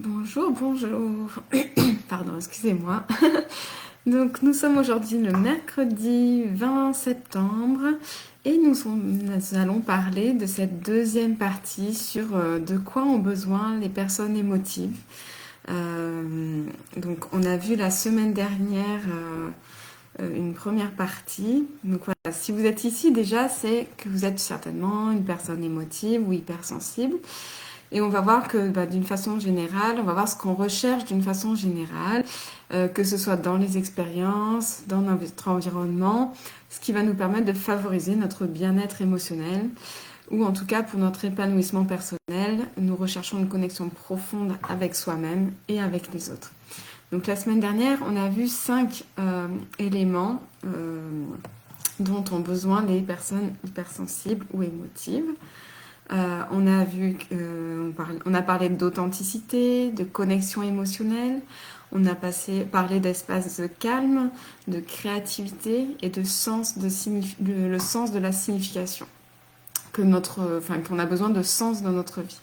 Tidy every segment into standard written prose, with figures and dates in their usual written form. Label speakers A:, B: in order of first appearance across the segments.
A: Bonjour, bonjour. Pardon, excusez-moi. Donc, nous sommes aujourd'hui le mercredi 20 septembre et nous allons parler de cette deuxième partie sur de quoi ont besoin les personnes émotives. Donc, on a vu la semaine dernière une première partie. Donc, voilà, si vous êtes ici déjà, c'est que vous êtes certainement une personne émotive ou hypersensible. Et on va voir que d'une façon générale, on va voir ce qu'on recherche d'une façon générale, que ce soit dans les expériences, dans notre environnement, ce qui va nous permettre de favoriser notre bien-être émotionnel, ou en tout cas pour notre épanouissement personnel, nous recherchons une connexion profonde avec soi-même et avec les autres. Donc la semaine dernière, on a vu 5 éléments dont ont besoin les personnes hypersensibles ou émotives. On a parlé d'authenticité, de connexion émotionnelle, on a parlé d'espace de calme, de créativité et le sens de la signification, qu'on a besoin de sens dans notre vie.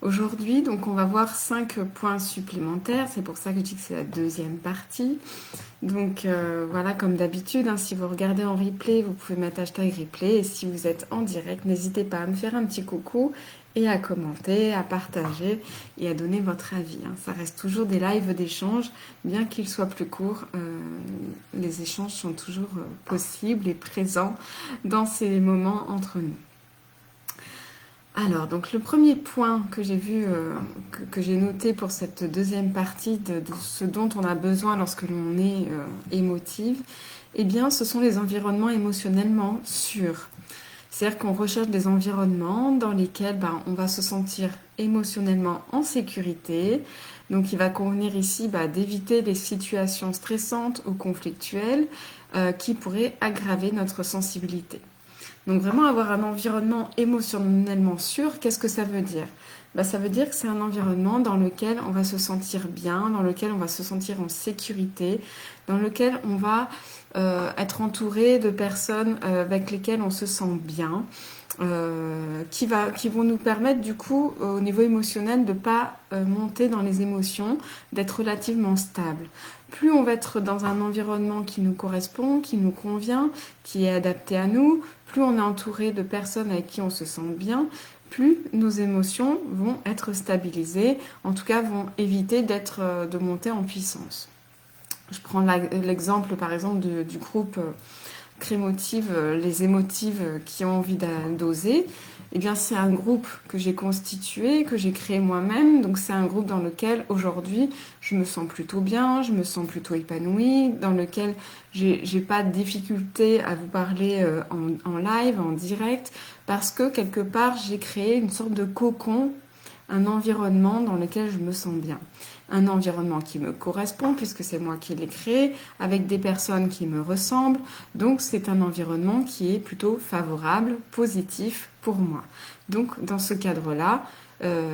A: Aujourd'hui, donc, on va voir 5 points supplémentaires. C'est pour ça que je dis que c'est la deuxième partie. Donc voilà, comme d'habitude, si vous regardez en replay, vous pouvez mettre hashtag replay. Et si vous êtes en direct, n'hésitez pas à me faire un petit coucou et à commenter, à partager et à donner votre avis. Ça reste toujours des lives d'échange, bien qu'ils soient plus courts. Les échanges sont toujours possibles et présents dans ces moments entre nous. Alors, donc le premier point que j'ai vu, que j'ai noté pour cette deuxième partie de ce dont on a besoin lorsque l'on est émotive, eh bien, ce sont les environnements émotionnellement sûrs. C'est-à-dire qu'on recherche des environnements dans lesquels on va se sentir émotionnellement en sécurité. Donc, il va convenir ici d'éviter les situations stressantes ou conflictuelles qui pourraient aggraver notre sensibilité. Donc vraiment avoir un environnement émotionnellement sûr, qu'est-ce que ça veut dire? Ça veut dire que c'est un environnement dans lequel on va se sentir bien, dans lequel on va se sentir en sécurité, dans lequel on va être entouré de personnes avec lesquelles on se sent bien, qui vont nous permettre du coup au niveau émotionnel de ne pas monter dans les émotions, d'être relativement stable. Plus on va être dans un environnement qui nous correspond, qui nous convient, qui est adapté à nous, plus on est entouré de personnes avec qui on se sent bien, plus nos émotions vont être stabilisées, en tout cas vont éviter de monter en puissance. Je prends l'exemple par exemple du groupe Crémotive, les émotives qui ont envie d'oser. Eh bien, c'est un groupe que j'ai constitué, que j'ai créé moi-même. Donc, c'est un groupe dans lequel, aujourd'hui, je me sens plutôt bien, je me sens plutôt épanouie, dans lequel j'ai pas de difficulté à vous parler en live, en direct, parce que, quelque part, j'ai créé une sorte de cocon, un environnement dans lequel je me sens bien. Un environnement qui me correspond, puisque c'est moi qui l'ai créé, avec des personnes qui me ressemblent. Donc, c'est un environnement qui est plutôt favorable, positif pour moi. Donc, dans ce cadre-là,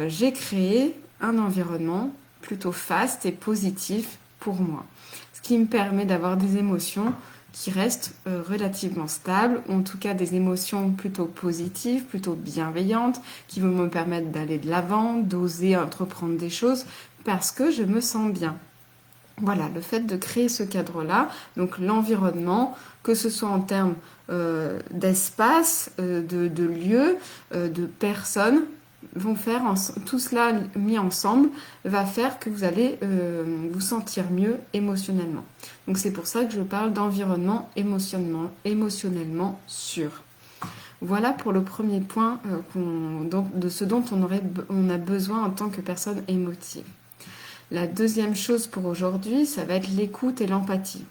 A: j'ai créé un environnement plutôt faste et positif pour moi. Ce qui me permet d'avoir des émotions qui restent relativement stables, ou en tout cas des émotions plutôt positives, plutôt bienveillantes, qui vont me permettre d'aller de l'avant, d'oser entreprendre des choses, parce que je me sens bien. Voilà, le fait de créer ce cadre-là, donc l'environnement, que ce soit en termes d'espace, de lieu, de personnes, vont faire tout cela mis ensemble va faire que vous allez vous sentir mieux émotionnellement. Donc c'est pour ça que je parle d'environnement émotionnellement sûr. Voilà pour le premier point de ce dont on a besoin en tant que personne émotive. La deuxième chose pour aujourd'hui, ça va être l'écoute et l'empathie.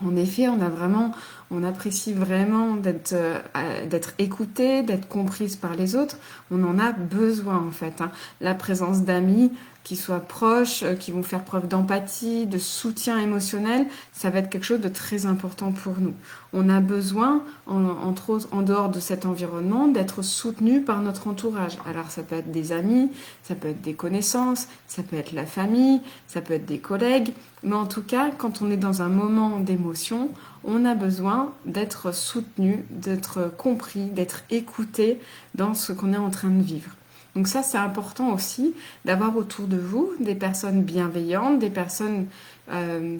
A: En effet, on apprécie vraiment d'être écouté, d'être comprise par les autres. On en a besoin en fait. La présence d'amis qui soient proches, qui vont faire preuve d'empathie, de soutien émotionnel, ça va être quelque chose de très important pour nous. On a besoin, entre autres, en dehors de cet environnement, d'être soutenu par notre entourage. Alors ça peut être des amis, ça peut être des connaissances, ça peut être la famille, ça peut être des collègues. Mais en tout cas, quand on est dans un moment d'émotion, on a besoin d'être soutenu, d'être compris, d'être écouté dans ce qu'on est en train de vivre. Donc ça, c'est important aussi d'avoir autour de vous des personnes bienveillantes, des personnes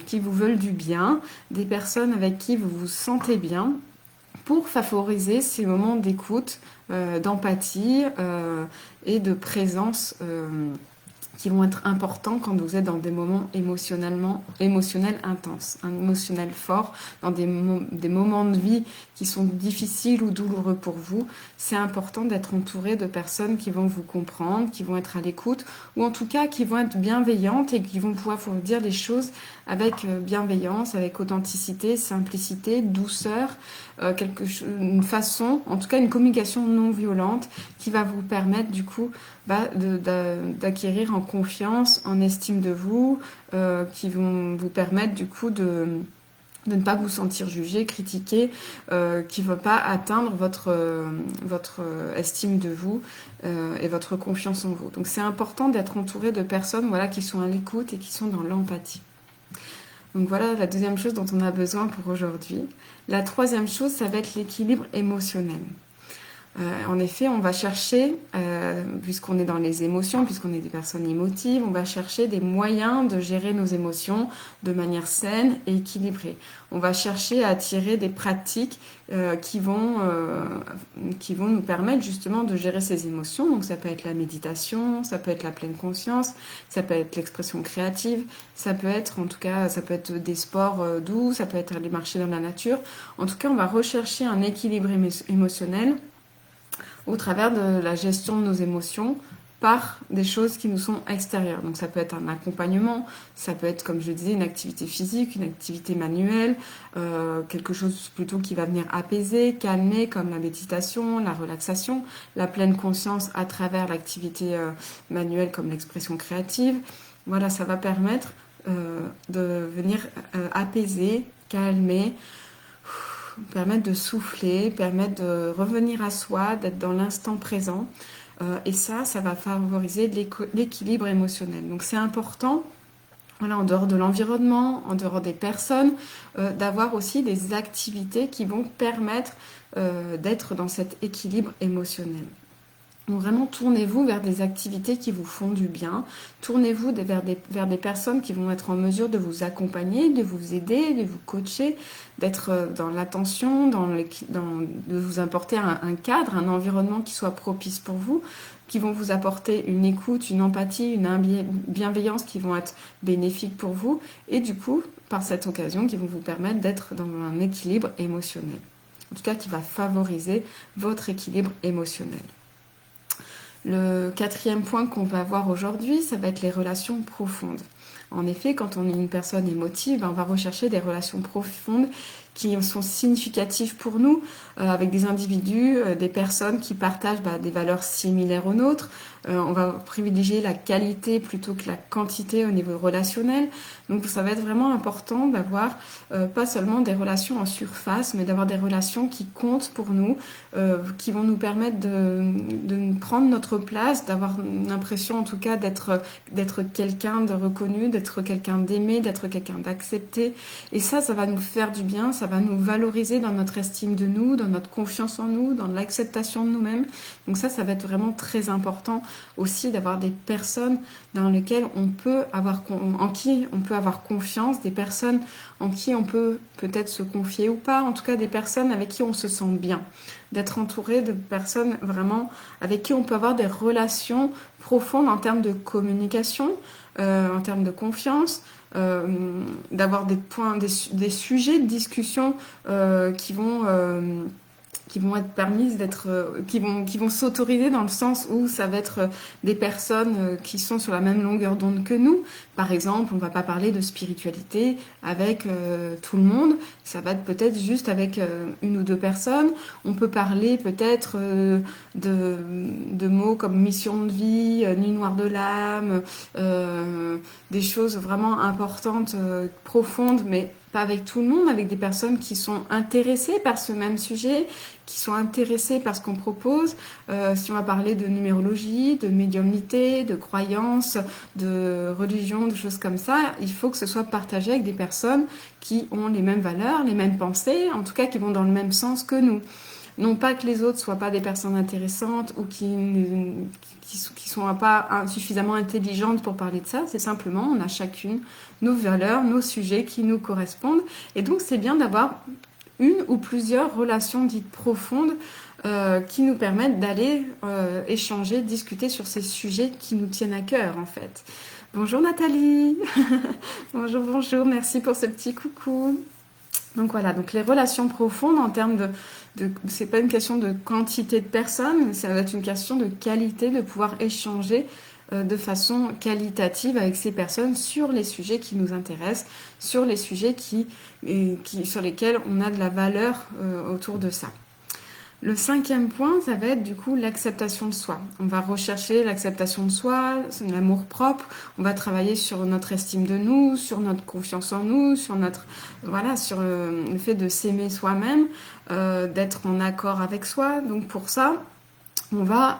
A: qui vous veulent du bien, des personnes avec qui vous vous sentez bien, pour favoriser ces moments d'écoute, d'empathie et de présence qui vont être importants quand vous êtes dans des moments émotionnels intenses, émotionnels forts, dans des moments de vie qui sont difficiles ou douloureux pour vous. C'est important d'être entouré de personnes qui vont vous comprendre, qui vont être à l'écoute, ou en tout cas qui vont être bienveillantes et qui vont pouvoir vous dire les choses avec bienveillance, avec authenticité, simplicité, douceur, une façon, en tout cas une communication non violente qui va vous permettre du coup d'acquérir en confiance, en estime de vous, qui vont vous permettre du coup de ne pas vous sentir jugé, critiqué, qui ne va pas atteindre votre estime de vous et votre confiance en vous. Donc c'est important d'être entouré de personnes qui sont à l'écoute et qui sont dans l'empathie. Donc voilà la deuxième chose dont on a besoin pour aujourd'hui. La troisième chose, ça va être l'équilibre émotionnel. En effet, on va chercher, puisqu'on est dans les émotions, puisqu'on est des personnes émotives, on va chercher des moyens de gérer nos émotions de manière saine et équilibrée. On va chercher à attirer des pratiques qui vont nous permettre justement de gérer ces émotions. Donc ça peut être la méditation, ça peut être la pleine conscience, ça peut être l'expression créative, ça peut être des sports doux, ça peut être aller marcher dans la nature. En tout cas, on va rechercher un équilibre émotionnel au travers de la gestion de nos émotions par des choses qui nous sont extérieures. Donc ça peut être un accompagnement, ça peut être, comme je disais, une activité physique, une activité manuelle, quelque chose plutôt qui va venir apaiser, calmer, comme la méditation, la relaxation, la pleine conscience à travers l'activité manuelle comme l'expression créative. Voilà, ça va permettre de venir apaiser, calmer, permettre de souffler, permettre de revenir à soi, d'être dans l'instant présent. Et ça va favoriser l'équilibre émotionnel. Donc c'est important, en dehors de l'environnement, en dehors des personnes, d'avoir aussi des activités qui vont permettre d'être dans cet équilibre émotionnel. Donc vraiment, tournez-vous vers des activités qui vous font du bien. Tournez-vous vers des personnes qui vont être en mesure de vous accompagner, de vous aider, de vous coacher, d'être dans l'attention, de vous apporter un cadre, un environnement qui soit propice pour vous, qui vont vous apporter une écoute, une empathie, une bienveillance qui vont être bénéfiques pour vous. Et du coup, par cette occasion, qui vont vous permettre d'être dans un équilibre émotionnel. En tout cas, qui va favoriser votre équilibre émotionnel. Le quatrième point qu'on va voir aujourd'hui, ça va être les relations profondes. En effet, quand on est une personne émotive, on va rechercher des relations profondes qui sont significatives pour nous, avec des individus, des personnes qui partagent des valeurs similaires aux nôtres. On va privilégier la qualité plutôt que la quantité au niveau relationnel. Donc ça va être vraiment important d'avoir pas seulement des relations en surface, mais d'avoir des relations qui comptent pour nous, qui vont nous permettre de prendre notre place, d'avoir l'impression en tout cas d'être quelqu'un de reconnu, d'être quelqu'un d'aimé, d'être quelqu'un d'accepté. Et ça va nous faire du bien, ça va nous valoriser dans notre estime de nous, dans notre confiance en nous, dans l'acceptation de nous-mêmes. Donc ça va être vraiment très important aussi d'avoir des personnes dans lesquelles en qui on peut avoir confiance, des personnes en qui on peut peut-être se confier ou pas, en tout cas des personnes avec qui on se sent bien, d'être entouré de personnes vraiment avec qui on peut avoir des relations profondes en termes de communication, en termes de confiance, d'avoir des sujets de discussion qui vont être permises qui vont s'autoriser dans le sens où ça va être des personnes qui sont sur la même longueur d'onde que nous. Par exemple, on va pas parler de spiritualité avec tout le monde, ça va être peut-être juste avec une ou deux personnes. On peut parler peut-être de mots comme mission de vie, nuit noire de l'âme, des choses vraiment importantes, profondes, mais pas avec tout le monde, avec des personnes qui sont intéressées par ce même sujet, qui sont intéressées par ce qu'on propose. Si on va parler de numérologie, de médiumnité, de croyances, de religion, de choses comme ça, il faut que ce soit partagé avec des personnes qui ont les mêmes valeurs, les mêmes pensées, en tout cas qui vont dans le même sens que nous. Non pas que les autres soient pas des personnes intéressantes ou qui sont pas suffisamment intelligentes pour parler de ça, c'est simplement on a chacune nos valeurs, nos sujets qui nous correspondent. Et donc c'est bien d'avoir une ou plusieurs relations dites profondes qui nous permettent d'aller échanger, discuter sur ces sujets qui nous tiennent à cœur en fait. Bonjour Nathalie. Bonjour, bonjour, merci pour ce petit coucou. Donc voilà, donc les relations profondes en termes c'est pas une question de quantité de personnes, mais ça va être une question de qualité, de pouvoir échanger de façon qualitative avec ces personnes sur les sujets qui nous intéressent, sur les sujets sur lesquels on a de la valeur autour de ça. Le 5e point, ça va être du coup l'acceptation de soi. On va rechercher l'acceptation de soi, l'amour propre. On va travailler sur notre estime de nous, sur notre confiance en nous, sur le fait de s'aimer soi-même, d'être en accord avec soi. Donc pour ça, on va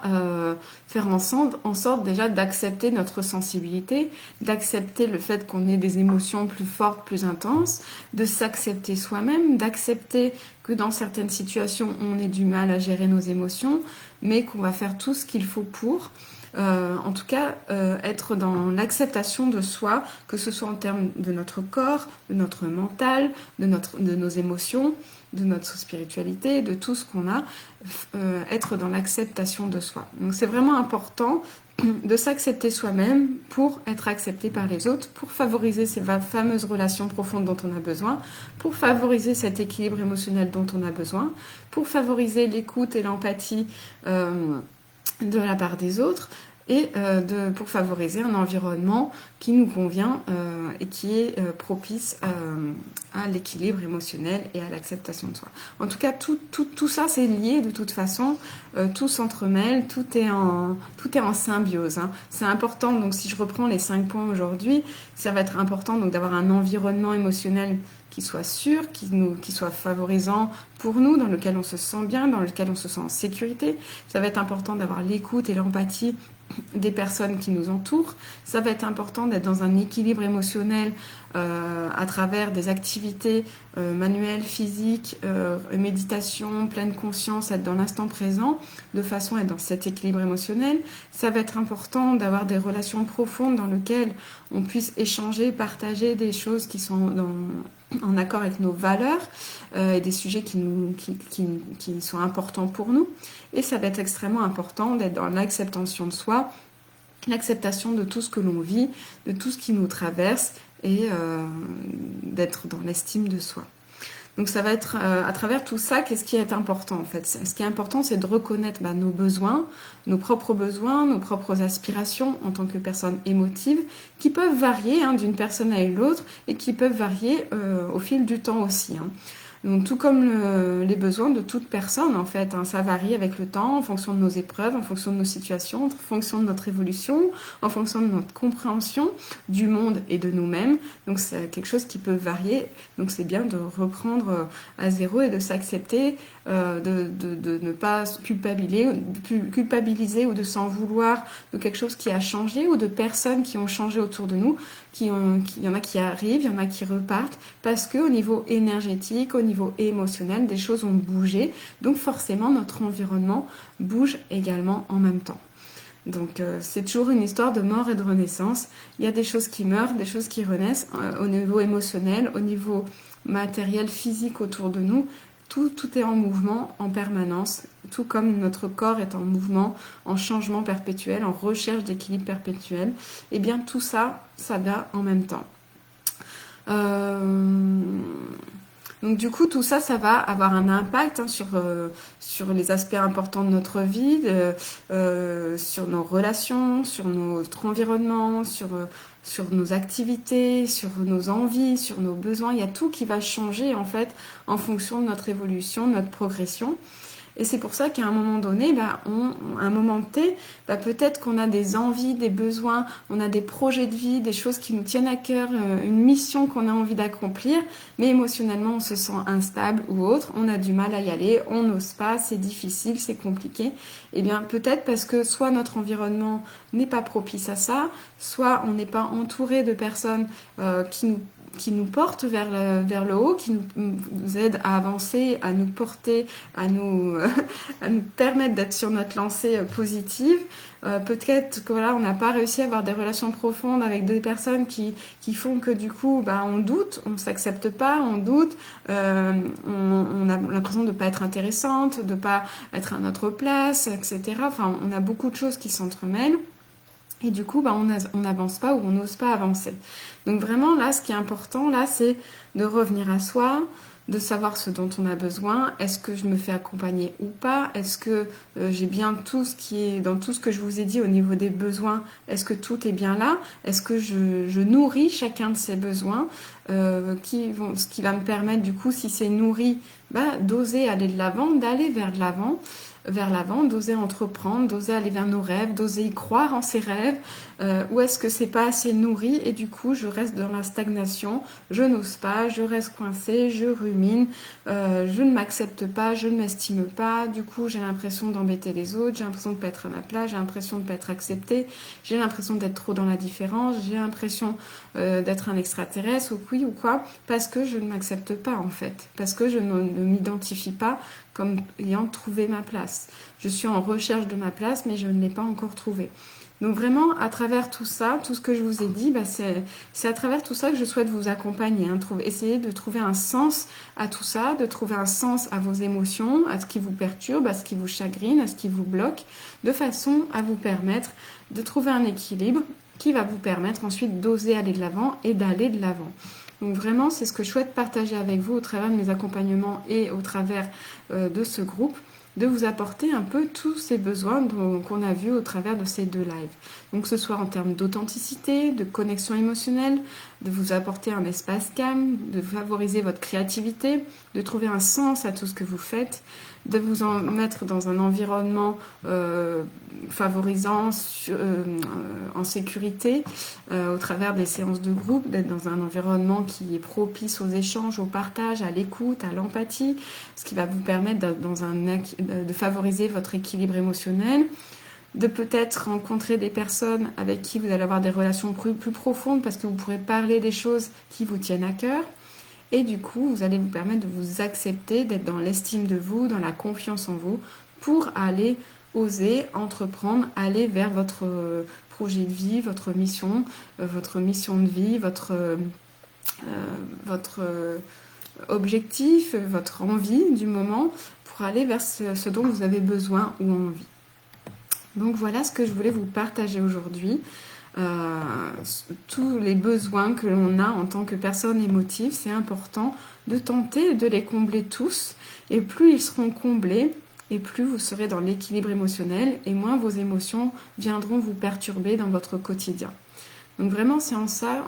A: faire en sorte déjà d'accepter notre sensibilité, d'accepter le fait qu'on ait des émotions plus fortes, plus intenses, de s'accepter soi-même, d'accepter que dans certaines situations, on ait du mal à gérer nos émotions, mais qu'on va faire tout ce qu'il faut pour. En tout cas, être dans l'acceptation de soi, que ce soit en termes de notre corps, de notre mental, de nos émotions, de notre spiritualité, de tout ce qu'on a, être dans l'acceptation de soi. Donc c'est vraiment important de s'accepter soi-même pour être accepté par les autres, pour favoriser ces fameuses relations profondes dont on a besoin, pour favoriser cet équilibre émotionnel dont on a besoin, pour favoriser l'écoute et l'empathie de la part des autres, et pour favoriser un environnement qui nous convient et qui est propice à l'équilibre émotionnel et à l'acceptation de soi. En tout cas, tout ça, c'est lié de toute façon, tout s'entremêle, tout est en symbiose. Hein. C'est important, donc si je reprends les 5 points aujourd'hui, ça va être important donc d'avoir un environnement émotionnel qui soit sûr, qui soit favorisant pour nous, dans lequel on se sent bien, dans lequel on se sent en sécurité. Ça va être important d'avoir l'écoute et l'empathie des personnes qui nous entourent. Ça va être important d'être dans un équilibre émotionnel à travers des activités manuelles, physiques, méditation, pleine conscience, être dans l'instant présent, de façon à être dans cet équilibre émotionnel. Ça va être important d'avoir des relations profondes dans lesquelles on puisse échanger, partager des choses qui sont en accord avec nos valeurs et des sujets qui sont importants pour nous. Et ça va être extrêmement important d'être dans l'acceptation de soi, l'acceptation de tout ce que l'on vit, de tout ce qui nous traverse et d'être dans l'estime de soi. Donc ça va être à travers tout ça, qu'est-ce qui est important en fait? Ce qui est important, c'est de reconnaître nos besoins, nos propres aspirations en tant que personne émotive, qui peuvent varier d'une personne à l'autre et qui peuvent varier au fil du temps aussi. Hein. Donc tout comme les besoins de toute personne en fait, hein, ça varie avec le temps en fonction de nos épreuves, en fonction de nos situations, en fonction de notre évolution, en fonction de notre compréhension du monde et de nous-mêmes. Donc c'est quelque chose qui peut varier. Donc c'est bien de reprendre à zéro et de s'accepter, de ne pas culpabiliser ou de s'en vouloir de quelque chose qui a changé ou de personnes qui ont changé autour de nous. Il y en a qui arrivent, il y en a qui repartent, parce qu'au niveau énergétique, au niveau émotionnel, des choses ont bougé. Donc forcément, notre environnement bouge également en même temps. Donc c'est toujours une histoire de mort et de renaissance. Il y a des choses qui meurent, des choses qui renaissent au niveau émotionnel, au niveau matériel, physique autour de nous. Tout est en mouvement en permanence, tout comme notre corps est en mouvement, en changement perpétuel, en recherche d'équilibre perpétuel. Et bien tout ça, ça va en même temps. Donc du coup, tout ça, ça va avoir un impact sur les aspects importants de notre vie, sur nos relations, sur notre environnement, sur nos activités, sur nos envies, sur nos besoins. Il y a tout qui va changer en fait en fonction de notre évolution, de notre progression. Et c'est pour ça qu'à un moment donné, à un moment T, peut-être qu'on a des envies, des besoins, on a des projets de vie, des choses qui nous tiennent à cœur, une mission qu'on a envie d'accomplir, mais émotionnellement on se sent instable ou autre, on a du mal à y aller, on n'ose pas, c'est difficile, c'est compliqué. Et bien peut-être parce que soit notre environnement n'est pas propice à ça, soit on n'est pas entouré de personnes qui nous qui nous portent vers le haut, qui nous aident à avancer, à nous porter, à nous, à nous permettre d'être sur notre lancée positive. Peut-être que voilà, on n'a pas réussi à avoir des relations profondes avec des personnes qui font que du coup, on doute, on ne s'accepte pas, on doute, on a l'impression de ne pas être intéressante, de ne pas être à notre place, etc. Enfin, on a beaucoup de choses qui s'entremêlent. Et du coup, on n'avance pas ou on n'ose pas avancer. Donc vraiment, là, ce qui est important, là, c'est de revenir à soi, de savoir ce dont on a besoin. Est-ce que je me fais accompagner ou pas? Est-ce que j'ai bien tout ce qui est dans tout ce que je vous ai dit au niveau des besoins? Est-ce que tout est bien là? Est-ce que je nourris chacun de ces besoins ce qui va me permettre, du coup, si c'est nourri, d'oser aller de l'avant, d'aller vers l'avant, d'oser entreprendre, d'oser aller vers nos rêves, d'oser y croire en ses rêves, ou est-ce que c'est pas assez nourri et du coup je reste dans la stagnation, je n'ose pas, je reste coincée, je rumine, je ne m'accepte pas, je ne m'estime pas, du coup j'ai l'impression d'embêter les autres, j'ai l'impression de ne pas être à ma place, j'ai l'impression de ne pas être acceptée, j'ai l'impression d'être trop dans la différence, j'ai l'impression d'être un extraterrestre ou quoi, parce que je ne m'accepte pas en fait, parce que je ne m'identifie pas comme ayant trouvé ma place. Je suis en recherche de ma place, mais je ne l'ai pas encore trouvée. Donc vraiment, à travers tout ça, tout ce que je vous ai dit, c'est à travers tout ça que je souhaite vous accompagner. Essayer de trouver un sens à tout ça, de trouver un sens à vos émotions, à ce qui vous perturbe, à ce qui vous chagrine, à ce qui vous bloque, de façon à vous permettre de trouver un équilibre qui va vous permettre ensuite d'oser aller de l'avant et d'aller de l'avant. Donc vraiment, c'est ce que je souhaite partager avec vous au travers de mes accompagnements et au travers de ce groupe, de vous apporter un peu tous ces besoins qu'on a vus au travers de ces 2 lives. Donc que ce soit en termes d'authenticité, de connexion émotionnelle, de vous apporter un espace calme, de favoriser votre créativité, de trouver un sens à tout ce que vous faites, de vous en mettre dans un environnement favorisant, en sécurité, au travers des séances de groupe, d'être dans un environnement qui est propice aux échanges, au partage, à l'écoute, à l'empathie, ce qui va vous permettre de favoriser votre équilibre émotionnel, de peut-être rencontrer des personnes avec qui vous allez avoir des relations plus profondes parce que vous pourrez parler des choses qui vous tiennent à cœur. Et du coup, vous allez vous permettre de vous accepter, d'être dans l'estime de vous, dans la confiance en vous, pour aller oser entreprendre, aller vers votre projet de vie, votre mission de vie, votre objectif, votre envie du moment, pour aller vers ce dont vous avez besoin ou envie. Donc voilà ce que je voulais vous partager aujourd'hui. Tous les besoins que l'on a en tant que personne émotive, c'est important de tenter de les combler tous. Et plus ils seront comblés, et plus vous serez dans l'équilibre émotionnel, et moins vos émotions viendront vous perturber dans votre quotidien. Donc vraiment, c'est en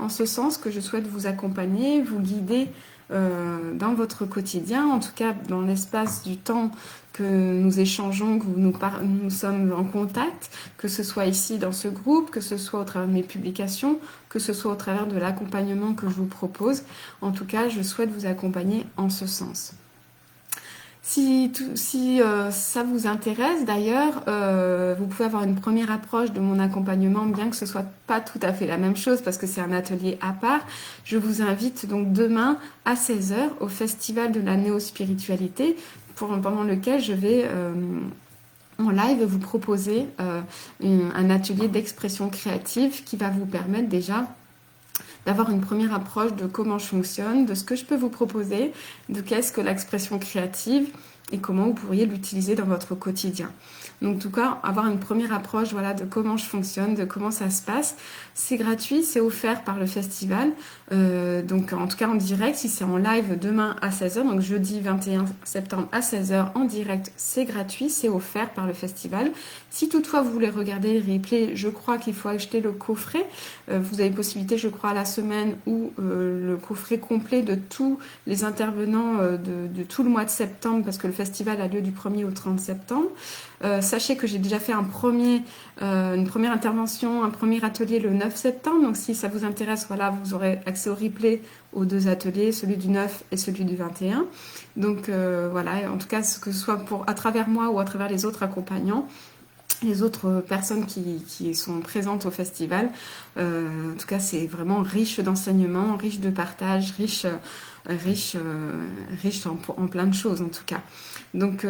A: ce sens que je souhaite vous accompagner, vous guider dans votre quotidien, en tout cas dans l'espace du temps que nous échangeons, que nous sommes en contact, que ce soit ici dans ce groupe, que ce soit au travers de mes publications, que ce soit au travers de l'accompagnement que je vous propose. En tout cas, je souhaite vous accompagner en ce sens. Si ça vous intéresse d'ailleurs, vous pouvez avoir une première approche de mon accompagnement, bien que ce soit pas tout à fait la même chose parce que c'est un atelier à part. Je vous invite donc demain à 16h au Festival de la Néo-Spiritualité pendant lequel je vais en live vous proposer un atelier d'expression créative qui va vous permettre déjà d'avoir une première approche de comment je fonctionne, de ce que je peux vous proposer, de qu'est-ce que l'expression créative et comment vous pourriez l'utiliser dans votre quotidien. Donc en tout cas, avoir une première approche de comment je fonctionne, de comment ça se passe. C'est gratuit, c'est offert par le festival. Donc en tout cas en direct, si c'est en live demain à 16h, donc jeudi 21 septembre à 16h en direct, c'est gratuit, c'est offert par le festival. Si toutefois vous voulez regarder le replay, je crois qu'il faut acheter le coffret. Vous avez possibilité, je crois, à la semaine ou le coffret complet de tous les intervenants de tout le mois de septembre, parce que le festival a lieu du 1er au 30 septembre. Sachez que j'ai déjà fait une première intervention, un premier atelier le 9 septembre. Donc si ça vous intéresse, vous aurez accès au replay aux 2 ateliers, celui du 9 et celui du 21. Donc en tout cas, que ce soit à travers moi ou à travers les autres accompagnants, les autres personnes qui sont présentes au festival. En tout cas, c'est vraiment riche d'enseignements, riche de partage, riche en plein de choses en tout cas. Donc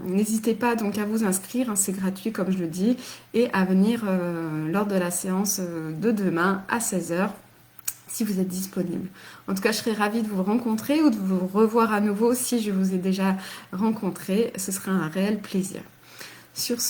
A: n'hésitez pas donc à vous inscrire, hein, c'est gratuit comme je le dis, et à venir lors de la séance de demain à 16h si vous êtes disponible. En tout cas, je serais ravie de vous rencontrer ou de vous revoir à nouveau si je vous ai déjà rencontré. Ce serait un réel plaisir. Sur ce,